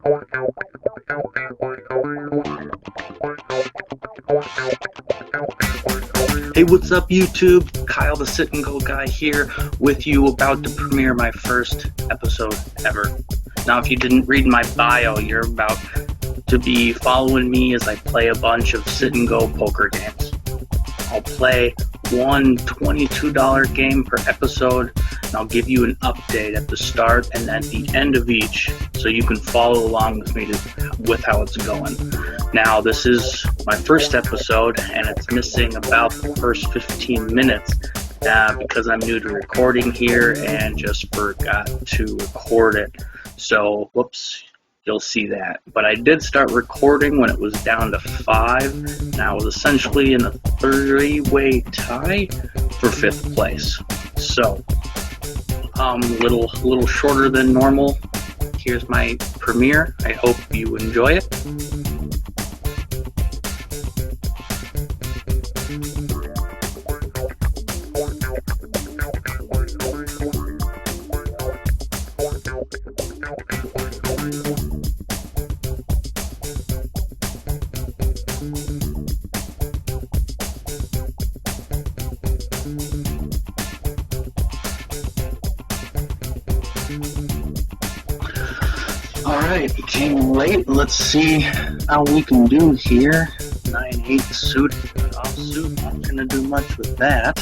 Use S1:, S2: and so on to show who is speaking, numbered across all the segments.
S1: Hey, what's up YouTube? Kyle the Sit and Go Guy here with you, about to premiere my first episode ever. Now, if you didn't read my bio, you're about to be following me as I play a bunch of sit and go poker games. I'll play one $22 game per episode, and I'll give you an update at the start and at the end of each, so you can follow along with me with how it's going. Now, this is my first episode, and it's missing about the first 15 minutes because I'm new to recording here and just forgot to record it. So, whoops, you'll see that. But I did start recording when it was down to 5. Now, I was essentially in a 3-way tie for 5th place. So, little shorter than normal. Here's my premiere. I hope you enjoy it. Alright, came late. Let's see how we can do here. 9-8 suit, offsuit. Not gonna do much with that.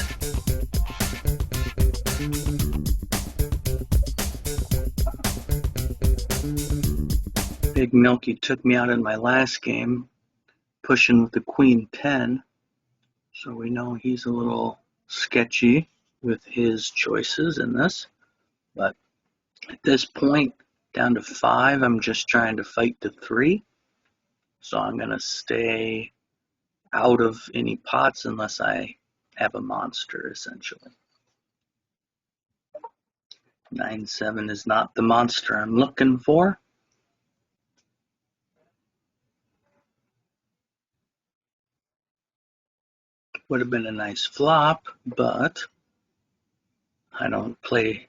S1: Big Milky took me out in my last game, pushing with the Queen 10. So we know he's a little sketchy with his choices in this. But at this point, down to 5, I'm just trying to fight to 3. So I'm going to stay out of any pots unless I have a monster, essentially. 9-7 is not the monster I'm looking for. Would have been a nice flop, but I don't play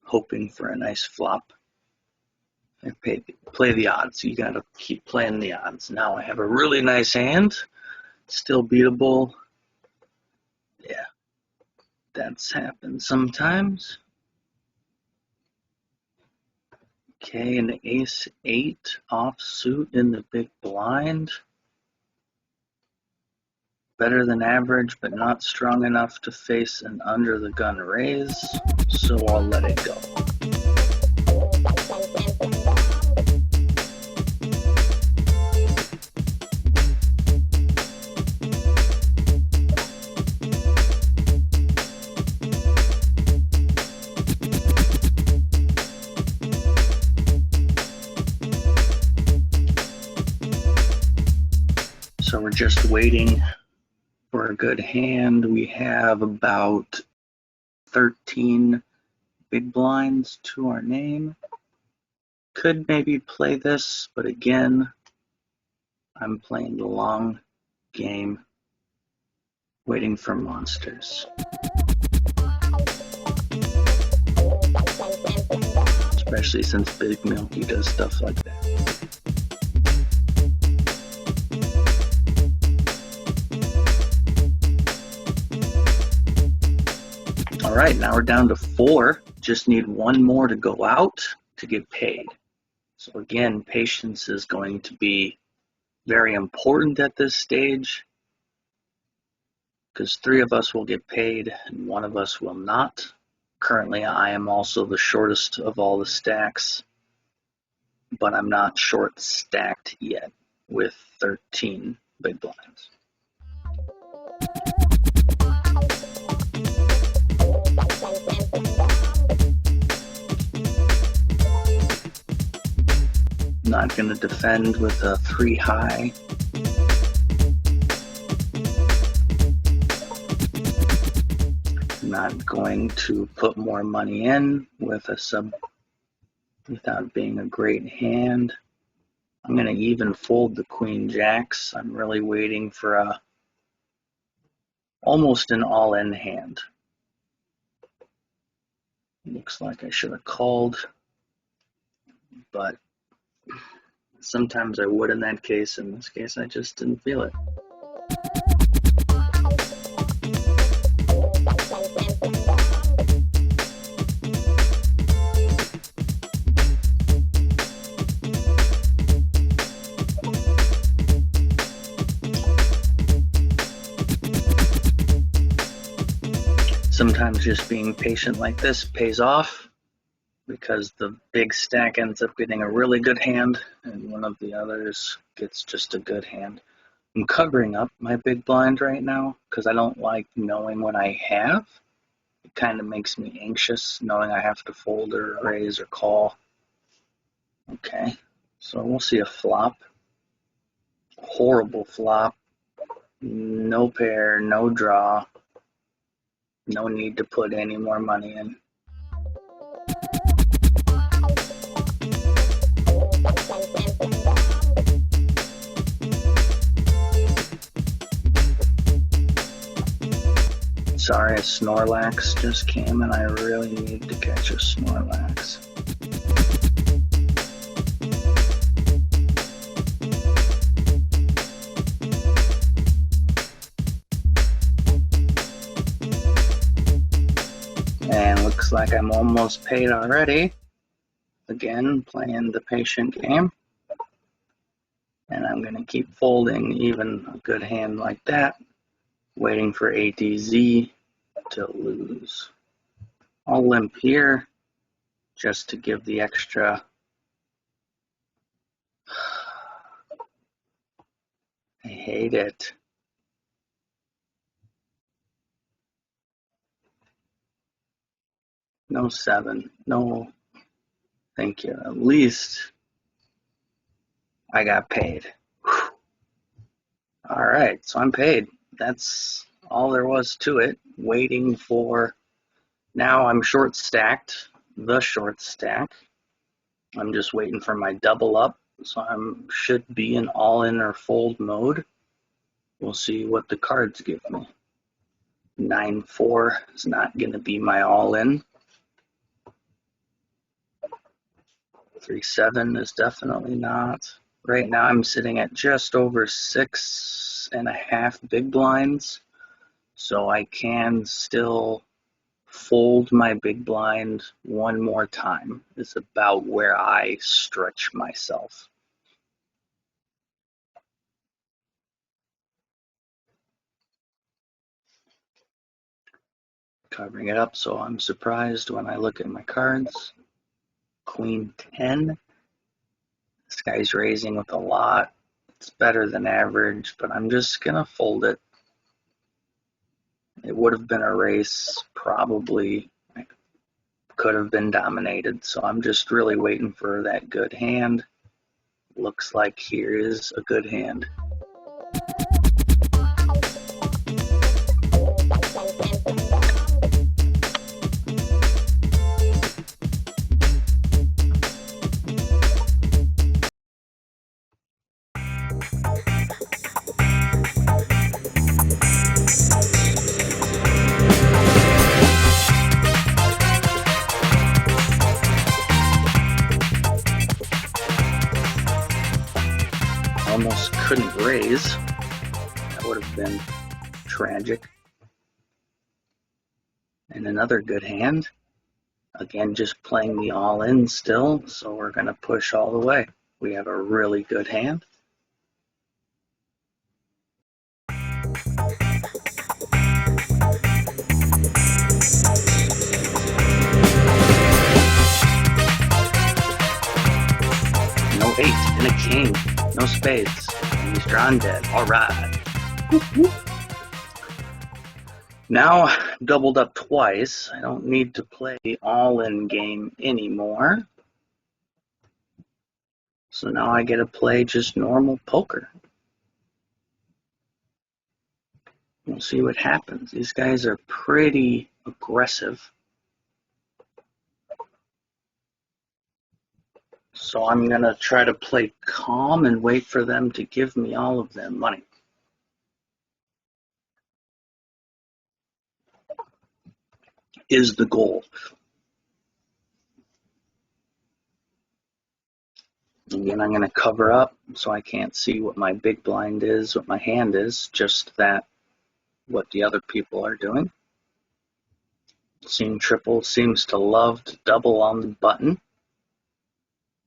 S1: hoping for a nice flop. I play the odds. You gotta keep playing the odds. Now I have a really nice hand, still beatable. Yeah, that's happened sometimes. Okay, an ace-8 offsuit in the big blind. Better than average, but not strong enough to face an under the gun raise, so I'll let it go. So we're just waiting for a good hand. We have about 13 big blinds to our name. Could maybe play this, but again, I'm playing the long game, waiting for monsters. Especially since Big Milky does stuff like that. Alright, now we're down to 4. Just need one more to go out to get paid. So again, patience is going to be very important at this stage, because 3 of us will get paid and 1 of us will not. Currently, I am also the shortest of all the stacks, but I'm not short stacked yet with 13 big blinds. Not going to defend with a 3 high. Not going to put more money in with a sub without being a great hand. I'm going to even fold the Queen Jacks. I'm really waiting for almost an all-in hand. Looks like I should have called, but Sometimes I would in that case. In this case, I just didn't feel it. Sometimes just being patient like this pays off, because the big stack ends up getting a really good hand and one of the others gets just a good hand. I'm covering up my big blind right now because I don't like knowing what I have. It kind of makes me anxious knowing I have to fold or raise or call. Okay, so we'll see a flop. Horrible flop. No pair, no draw. No need to put any more money in. Sorry, a Snorlax just came and I really need to catch a Snorlax. And looks like I'm almost paid already. Again, playing the patient game. And I'm going to keep folding even a good hand like that, waiting for ATZ to lose. I'll limp here just to give the extra. I hate it. No 7. No, thank you. At least I got paid. Whew. All right, so I'm paid. That's all there was to it. Waiting for, now I'm short stacked, the short stack. I'm just waiting for my double up, so I should be in all-in or fold mode. We'll see what the cards give me. 9-4 is not going to be my all-in. 3-7 is definitely not. Right now I'm sitting at just over 6.5 big blinds, so I can still fold my big blind one more time. Is about where I stretch myself. Covering it up so I'm surprised when I look at my cards. Queen 10. This guy's raising with a lot. It's better than average, but I'm just gonna fold it. It would have been a race, probably. I could have been dominated, so I'm just really waiting for that good hand. Looks like here is a good hand. Almost couldn't raise. That would have been tragic. And another good hand. Again, just playing the all-in still, so we're going to push all the way. We have a really good hand. No 8 and a king. No spades. And he's drawn dead. All right. Now, doubled up twice. I don't need to play the all-in game anymore. So now I get to play just normal poker. We'll see what happens. These guys are pretty aggressive. So I'm going to try to play calm and wait for them to give me all of their money. Is the goal. Again, I'm going to cover up so I can't see what my big blind is, what my hand is, just that what the other people are doing. Seeing triple seems to love to double on the button.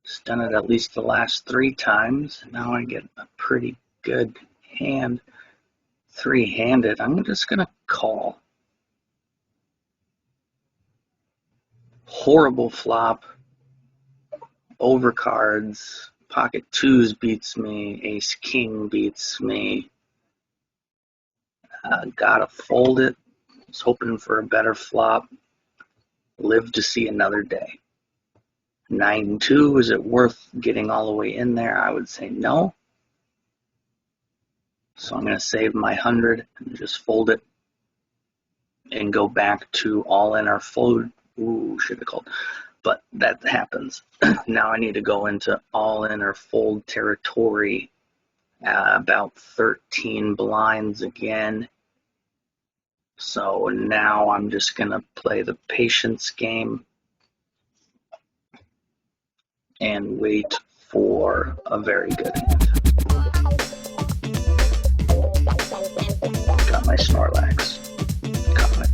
S1: It's done it at least the last 3 times. Now I get a pretty good hand, 3-handed. I'm just going to call. Horrible flop. Overcards. Pocket 2s beats me. Ace King beats me. Gotta fold it. Was hoping for a better flop. Live to see another day. 9-2, is it worth getting all the way in there? I would say no. So I'm going to save my 100 and just fold it and go back to all in or fold. Ooh, should have called. But that happens. Now I need to go into all in or fold territory. About 13 blinds again. So now I'm just going to play the patience game and wait for a very good hand. Got my Snorlax. Got it.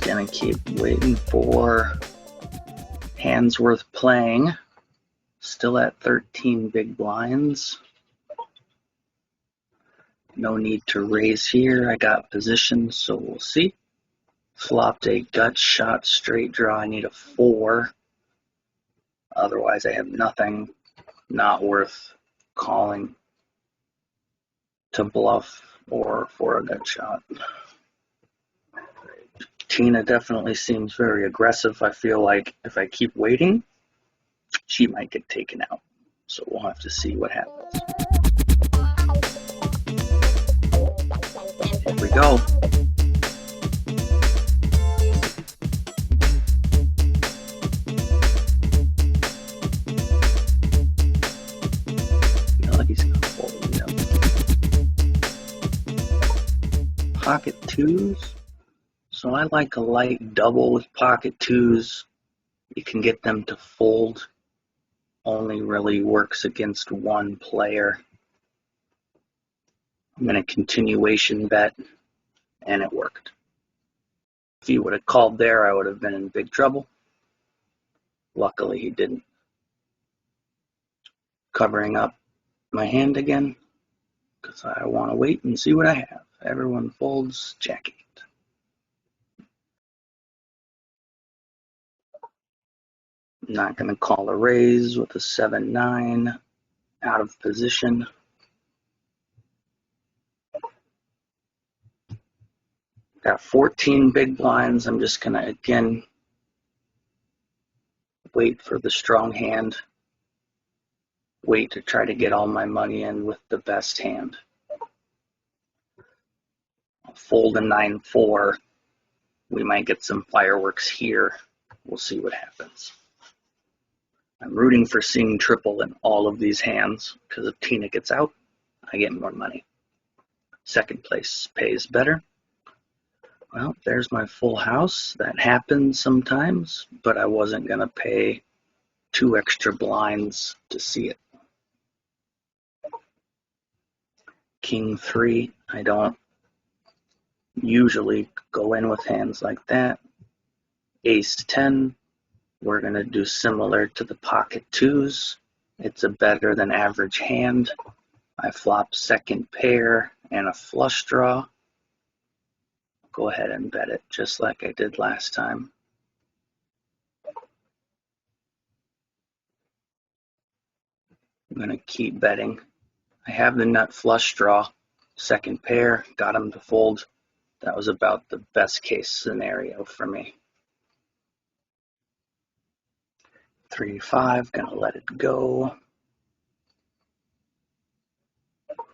S1: Gonna keep waiting for hands worth playing. Still at 13 big blinds. No need to raise here. I got position, so we'll see. Flopped a gut shot straight draw. I need a 4. Otherwise, I have nothing. Not worth calling to bluff or for a gut shot. Tina definitely seems very aggressive. I feel like if I keep waiting, she might get taken out. So we'll have to see what happens. Here we go. I feel like he's gonna fold, Pocket 2s. So I like a light double with pocket 2s. You can get them to fold. Only really works against one player. I'm in a continuation bet, and it worked. If he would have called there, I would have been in big trouble. Luckily, he didn't. Covering up my hand again, because I want to wait and see what I have. Everyone folds, Jack 8. I'm not going to call a raise with a 7-9 out of position. Got 14 big blinds. I'm just going to, again, wait for the strong hand. Wait to try to get all my money in with the best hand. I'll fold a 9-4. We might get some fireworks here. We'll see what happens. I'm rooting for seeing triple in all of these hands, because if Tina gets out, I get more money. Second place pays better. Well, there's my full house. That happens sometimes, but I wasn't going to pay 2 extra blinds to see it. King 3, I don't usually go in with hands like that. Ace 10. We're going to do similar to the pocket 2s. It's a better than average hand. I flop second pair and a flush draw. Go ahead and bet it just like I did last time. I'm going to keep betting. I have the nut flush draw. Second pair, got him to fold. That was about the best case scenario for me. 3-5, gonna let it go.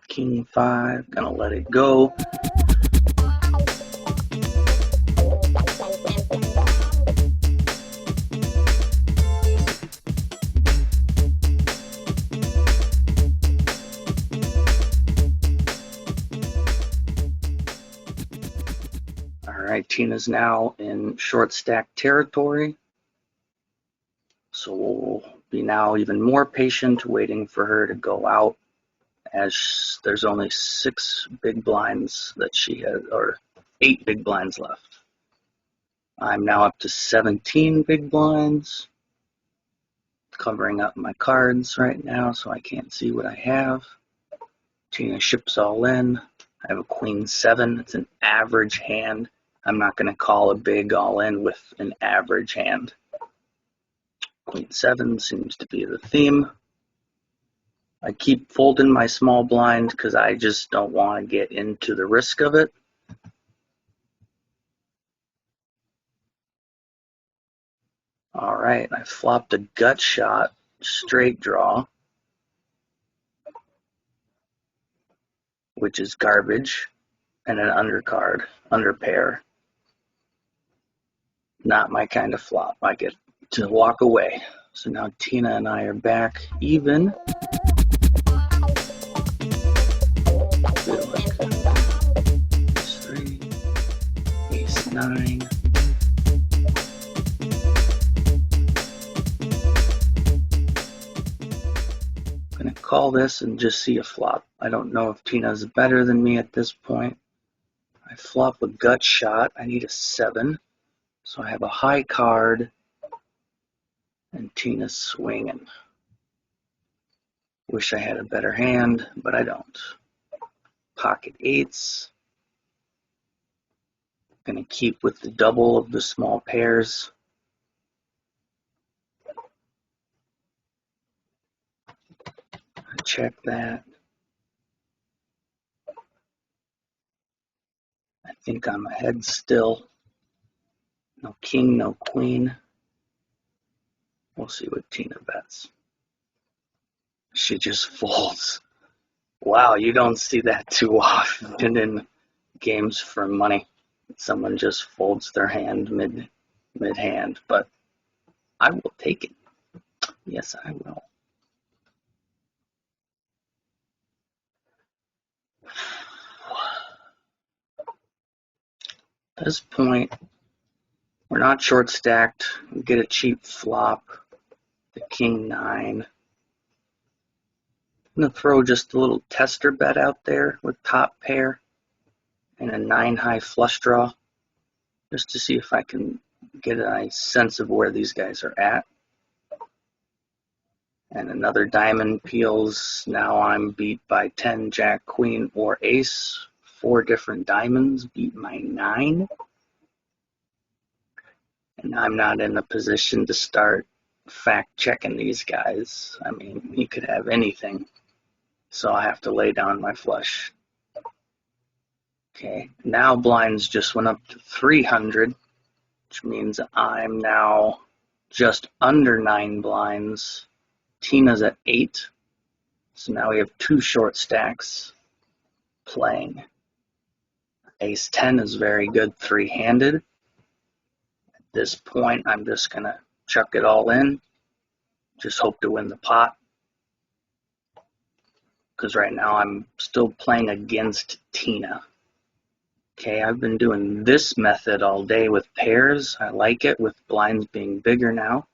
S1: King 5, gonna let it go. Alright, Tina's now in short stack territory. So we'll be now even more patient, waiting for her to go out, as there's only 6 big blinds that she has, or 8 big blinds left. I'm now up to 17 big blinds, covering up my cards right now so I can't see what I have. Tina ships all in. I have a queen 7. It's an average hand. I'm not going to call a big all in with an average hand. Queen 7 seems to be the theme. I keep folding my small blind because I just don't want to get into the risk of it. All right, I flopped a gut shot, straight draw, which is garbage, and an undercard, under pair. Not my kind of flop. I get to walk away. So now Tina and I are back even. Ace 3, Ace 9. I'm going to call this and just see a flop. I don't know if Tina's better than me at this point. I flop a gut shot. I need a 7. So I have a high card, and Tina's swinging. Wish I had a better hand, but I don't. Pocket 8s. Gonna keep with the double of the small pairs. Check that. I think I'm ahead still. No king, no queen. We'll see what Tina bets. She just folds. Wow, you don't see that too often in games for money. Someone just folds their hand mid-hand, but I will take it. Yes, I will. At this point, we're not short stacked. We get a cheap flop, the king 9. I'm going to throw just a little tester bet out there with top pair and a 9 high flush draw, just to see if I can get a nice sense of where these guys are at. And another diamond peels. Now I'm beat by 10, jack, queen, or ace. 4 different diamonds beat my 9. And I'm not in a position to start fact checking these guys. I mean, he could have anything. So I have to lay down my flush. Okay, now blinds just went up to 300, which means I'm now just under 9 blinds. Tina's at 8. So now we have 2 short stacks playing. Ace 10 is very good 3-handed. At this point, I'm just going to chuck it all in. Just hope to win the pot. Because right now I'm still playing against Tina. Okay, I've been doing this method all day with pairs. I like it, with blinds being bigger now.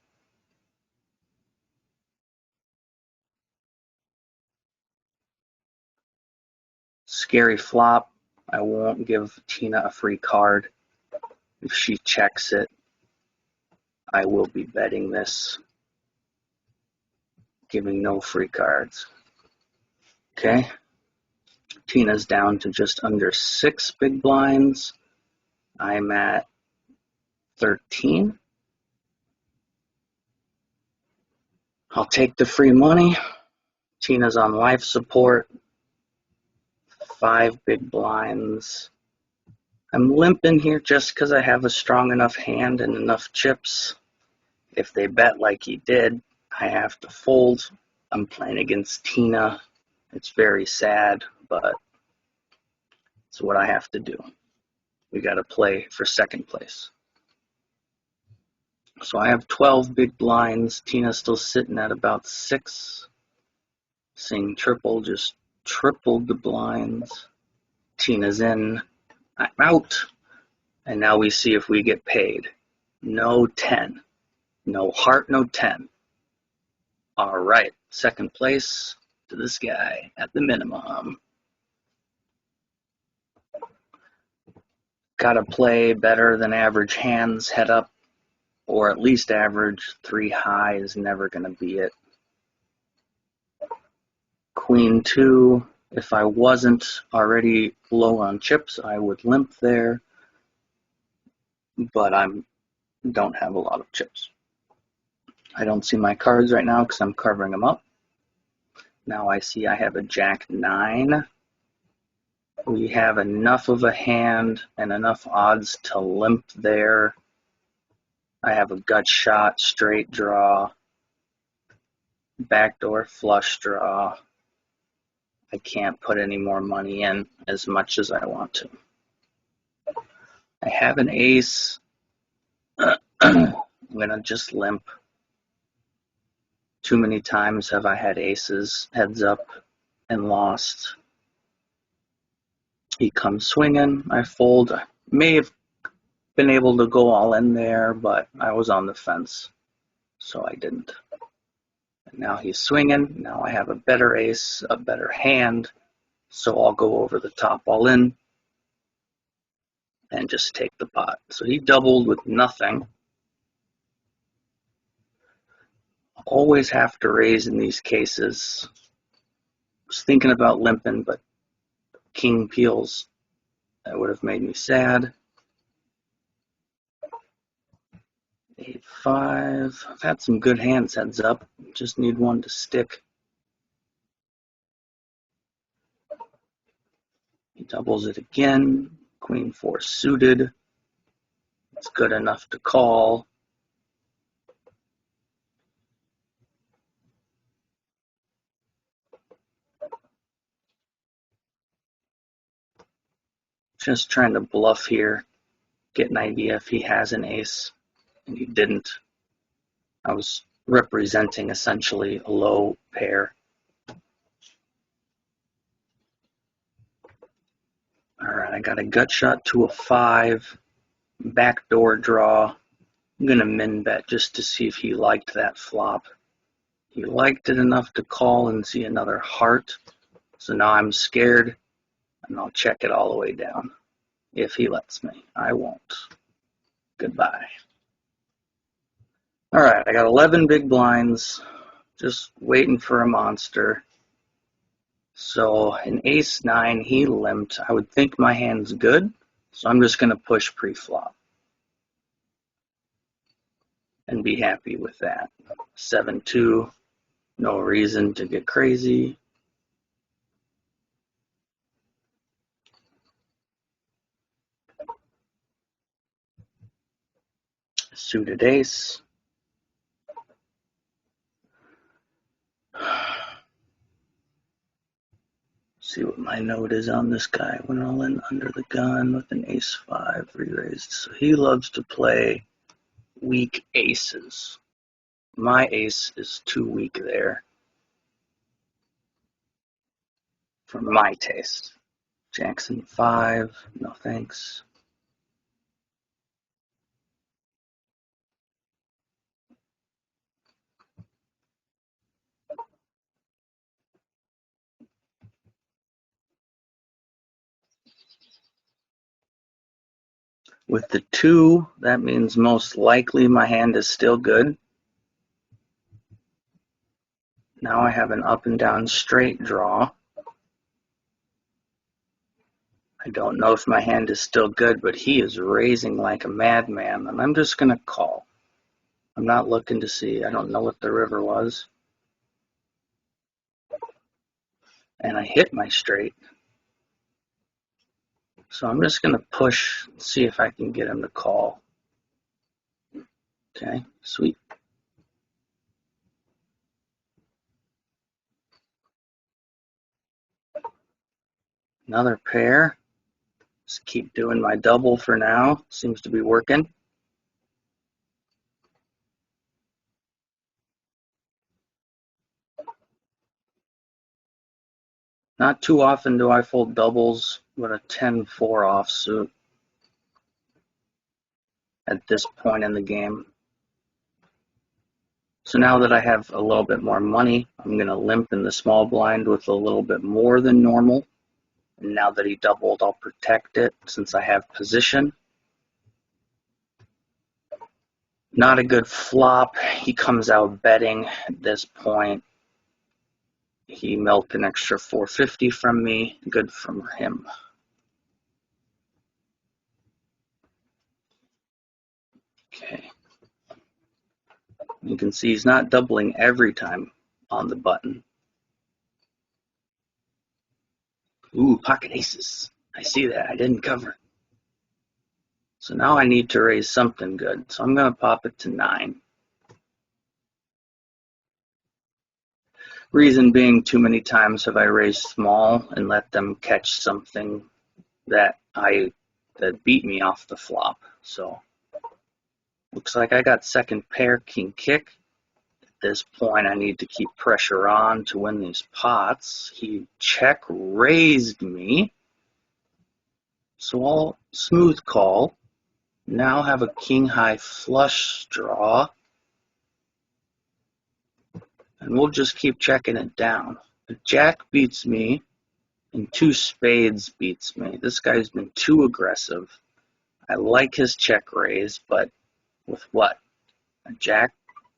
S1: Scary flop. I won't give Tina a free card. If she checks it, I will be betting this, giving no free cards. Okay, Tina's down to just under 6 big blinds. I'm at 13. I'll take the free money. Tina's on life support. 5 big blinds. I'm limping here just because I have a strong enough hand and enough chips. If they bet like he did, I have to fold. I'm playing against Tina. It's very sad, but it's what I have to do. We got to play for second place. So I have 12 big blinds. Tina's still sitting at about 6. Seeing triple, just tripled the blinds. Tina's in. I'm out. And now we see if we get paid. No 10. No heart, no 10. All right, second place to this guy at the minimum. Got to play better than average hands head up, or at least average. 3 high is never going to be it. Queen 2. If I wasn't already low on chips, I would limp there, but I don't have a lot of chips. I don't see my cards right now because I'm covering them up. Now I see I have a Jack 9. We have enough of a hand and enough odds to limp there. I have a gut shot, straight draw, backdoor flush draw. I can't put any more money in as much as I want to. I have an ace. I'm going to just limp. Too many times have I had aces heads up and lost. He comes swinging. I fold. I may have been able to go all in there, but I was on the fence, so I didn't. And now he's swinging. Now I have a better ace, a better hand, so I'll go over the top all in and just take the pot. So he doubled with nothing. Always have to raise in these cases. Was thinking about limping, but king peels. That would have made me sad. 8-5. I've had some good hands heads up. Just need one to stick. He doubles it again. Queen 4 suited. It's good enough to call. Just trying to bluff here. Get an idea if he has an ace. And he didn't. I was representing essentially a low pair. All right, I got a gut shot to a 5. Backdoor draw. I'm going to min bet just to see if he liked that flop. He liked it enough to call and see another heart. So now I'm scared, and I'll check it all the way down. If he lets me. I won't. Goodbye. All right, I got 11 big blinds. Just waiting for a monster. So an ace 9, he limped. I would think my hand's good, so I'm just going to push pre-flop and be happy with that. 7-2, no reason to get crazy. Suited ace. See what my note is on this guy. Went all in under the gun with an ace 5 re-raised. So he loves to play weak aces. My ace is too weak there for my taste. Jackson 5, no thanks. With the 2, that means most likely my hand is still good. Now I have an up and down straight draw. I don't know if my hand is still good, but he is raising like a madman, and I'm just going to call. I'm not looking to see. I don't know what the river was. And I hit my straight. So I'm just going to push, see if I can get him to call. Okay, sweet. Another pair. Just keep doing my double for now. Seems to be working. Not too often do I fold doubles with a 10-4 offsuit at this point in the game. So now that I have a little bit more money, I'm going to limp in the small blind with a little bit more than normal. And now that he doubled, I'll protect it since I have position. Not a good flop. He comes out betting at this point. He milked an extra 450 from me. Good from him. Okay. You can see he's not doubling every time on the button. Ooh, pocket aces. I see that. I didn't cover. So now I need to raise something good. So I'm going to pop it to 9. Reason being, too many times have I raised small and let them catch something that beat me off the flop. So looks like I got second pair king kick. At this point I need to keep pressure on to win these pots. He check raised me. So I'll smooth call. Now have a king high flush draw. And we'll just keep checking it down. A jack beats me, and 2 spades beats me. This guy's been too aggressive. I like his check raise, but with what? A jack,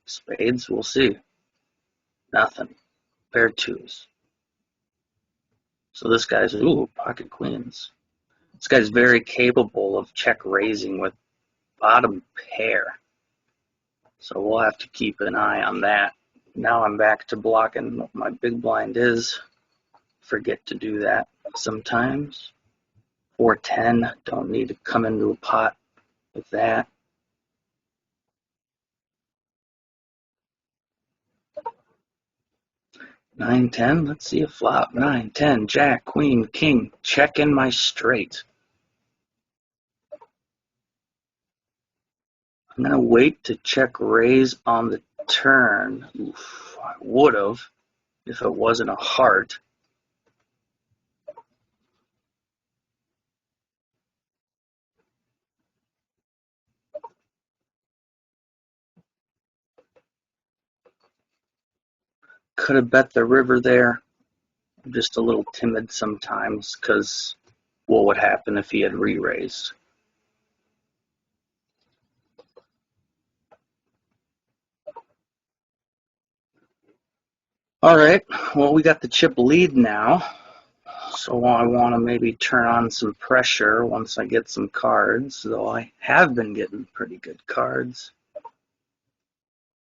S1: spades, we'll see. Nothing. Pair 2s. So this guy's, ooh, pocket queens. This guy's very capable of check raising with bottom pair. So we'll have to keep an eye on that. Now I'm back to blocking what my big blind is. Forget to do that sometimes. 4-10, don't need to come into a pot with that. Nine, 10, let's see a flop. 9, 10, jack, queen, king, check in my straight. I'm going to wait to check raise on the turn. Oof, I would have if it wasn't a heart. Could have bet the river there. I'm just a little timid sometimes because what would happen if he had re-raised? All right, well, we got the chip lead now. So I want to maybe turn on some pressure once I get some cards, though I have been getting pretty good cards.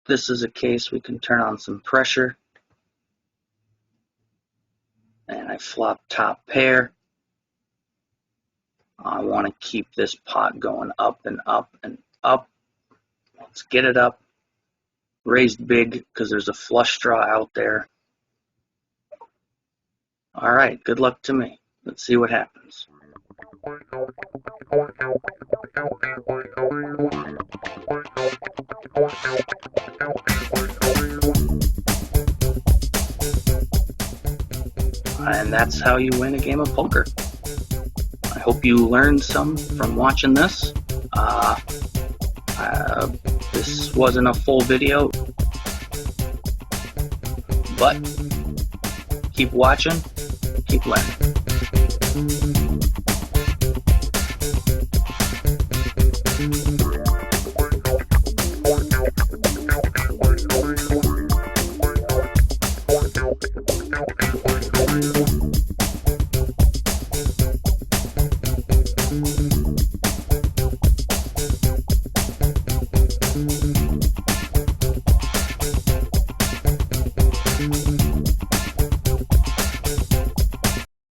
S1: This is a case we can turn on some pressure. And I flop top pair. I want to keep this pot going up and up and up. Let's get it up. Raised big because there's a flush draw out there. All right, good luck to me. Let's see what happens. And that's how you win a game of poker. I hope you learned some from watching this. This wasn't a full video, but keep watching, keep learning.